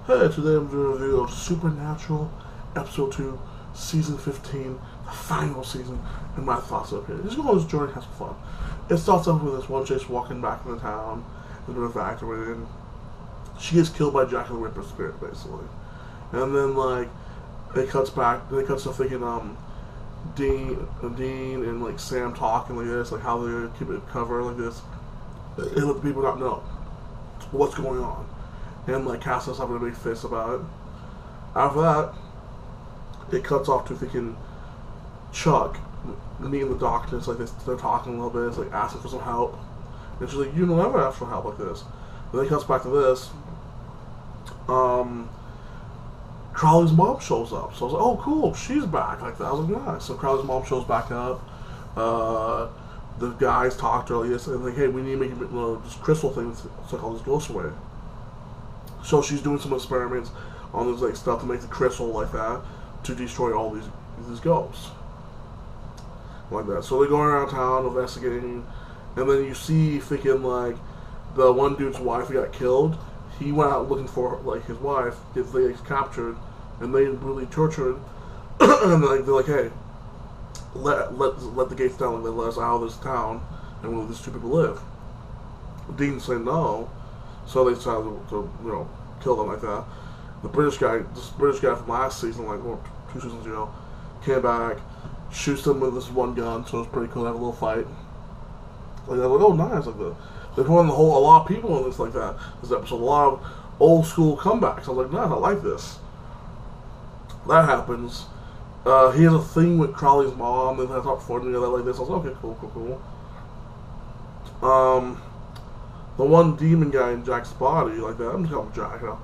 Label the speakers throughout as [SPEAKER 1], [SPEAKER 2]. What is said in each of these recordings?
[SPEAKER 1] Hey, today I'm doing a review of Supernatural, Episode 2, Season 15, the final season, and my thoughts of it. Just go on this journey, have some fun. It starts off with this one chase walking back into town, into the factory, and she gets killed by Jack the Ripper spirit, basically. And then, it cuts to thinking, Dean and, Sam talking like this, like how they keep it covered like this, and let the people not know what's going on. And Cassie's having a big fist about it. After that, it cuts off to thinking Chuck meeting the doctors like this. They're talking a little bit. It's like asking for some help, and she's like, "You don't ever ask for help like this." And then it cuts back to this. Crowley's mom shows up, so I was like, "Oh, cool, she's back." Like that, I was like, "Nice." So Crowley's mom shows back up. The guys talk to her like this, and "Hey, we need to make this crystal thing so all this ghosts away." So she's doing some experiments on this stuff to make the crystal like that to destroy all these ghosts like that. So they go around town investigating, and then you see thinking the one dude's wife got killed. He went out looking for his wife. They captured, and they really tortured. And they're like, "Hey, let the gates down. They let us out of this town, and where these two people live." Dean said no. So they decided to kill them like that. This British guy from last season, 2 seasons ago, came back, shoots them with this one gun. So it's pretty cool to have a little fight. They're like, "Oh, nice!" They put in a lot of people in this like that. This episode, a lot of old school comebacks. I was like, "Nice, I like this." That happens. He has a thing with Crowley's mom, and they talk for him together like this. I was like, "Okay, cool." The one demon guy in Jack's body, like that, I'm just calling him Jack now,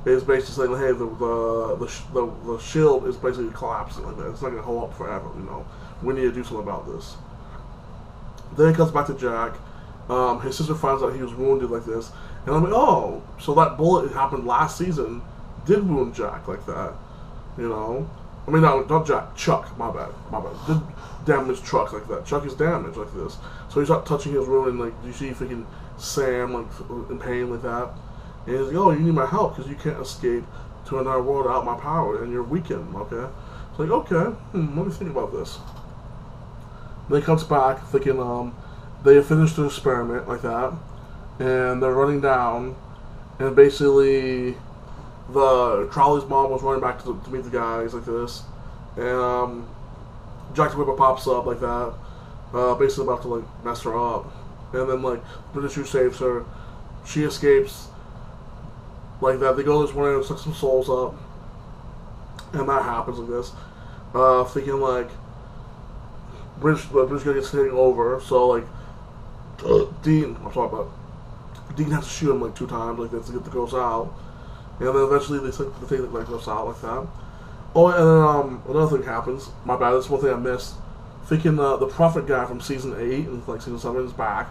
[SPEAKER 1] is basically saying, "Hey, the shield is basically collapsing like that. It's not going to hold up forever, We need to do something about this." Then it comes back to Jack. His sister finds out he was wounded like this, and I'm like, "Oh, so that bullet happened last season did wound Jack like that, I mean, not Jack, Chuck, my bad. Did damage Chuck like that. Chuck is damaged like this. So he's not touching his wound, and you see freaking Sam in pain like that. And he's like, "Oh, you need my help because you can't escape to another world without my power, and you're weakened, okay?" It's like, "Okay, let me think about this." Then he comes back thinking they have finished the experiment like that, and they're running down, and basically the Crowley's mom was running back to meet the guys like this, and Jack the Ripper pops up like that, basically about to mess her up, and then British who saves her, she escapes like that. They go this one and suck some souls up, and that happens like this, thinking British guy gets taken over, so Dean has to shoot him 2 times like this to get the ghost out. And then eventually they take the ghost out like that. Oh, and then another thing happens. My bad, that's one thing I missed. Thinking the prophet guy from season 8 and season 7 is back.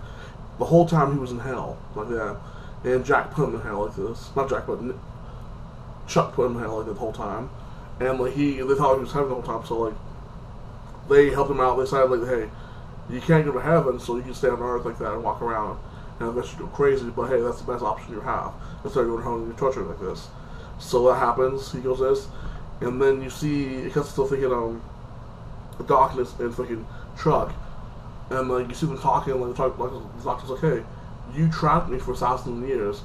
[SPEAKER 1] The whole time he was in hell like that, and Jack put him in hell like this. Not Jack, but Chuck put him in hell like that the whole time. And they thought he was heaven the whole time. So they helped him out. They decided "Hey, you can't go to heaven, so you can stay on earth like that and walk around and eventually go crazy. But hey, that's the best option you have instead of going home and you're tortured like this." So that happens. He goes this, and then you see it comes to thinking the darkness and freaking Chuck, and you see them talking the doctor's like, "Hey, you trapped me for 1,000 years.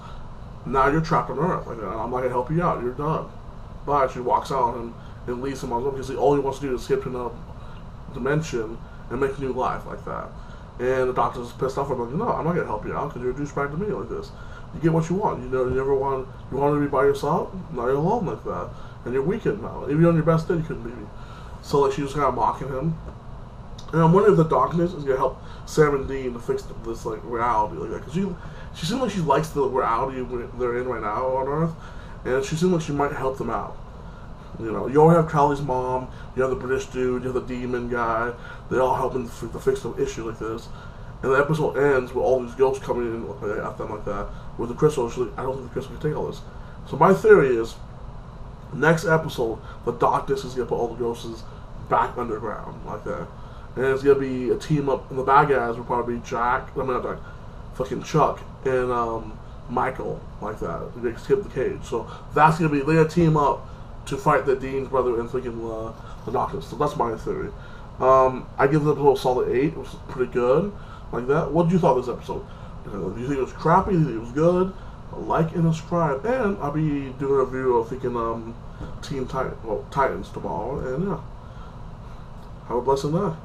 [SPEAKER 1] Now you're trapped on Earth. I'm not gonna help you out. You're done." But she walks out and leaves him on his own because all he wants to do is skip to another dimension and make a new life like that. And the doctor's pissed off. I'm like, "No, I'm not gonna help you out because you're a douchebag to me like this. You get what you want. You want to be by yourself. Now you're alone like that, and you're weakened now. Even on your best day, you couldn't beat me." So she was kind of mocking him. And I'm wondering if the darkness is gonna help Sam and Dean to fix this reality like that, because she seems like she likes the reality they're in right now on Earth, and she seems like she might help them out. You always have Crowley's mom, you have the British dude, you have the demon guy. They all helping to fix the issue like this. And the episode ends with all these ghosts coming in at them like that. With the crystal, I don't think the crystal can take all this. So my theory is, next episode, the Doctus is going to put all the ghosts back underground like that. And it's going to be a team up, and the bad guys will probably be Jack, not Jack, fucking Chuck, and Michael like that. They skip the cage. So that's gonna be their team up to fight the Dean's brother and freaking the Noctis. So that's my theory. I give this episode a solid 8. It was pretty good. Like that. What did you thought of this episode? Do you think it was crappy? Do you think it was good? Like and subscribe. And I'll be doing a review of freaking Titans tomorrow. And yeah. Have a blessed night.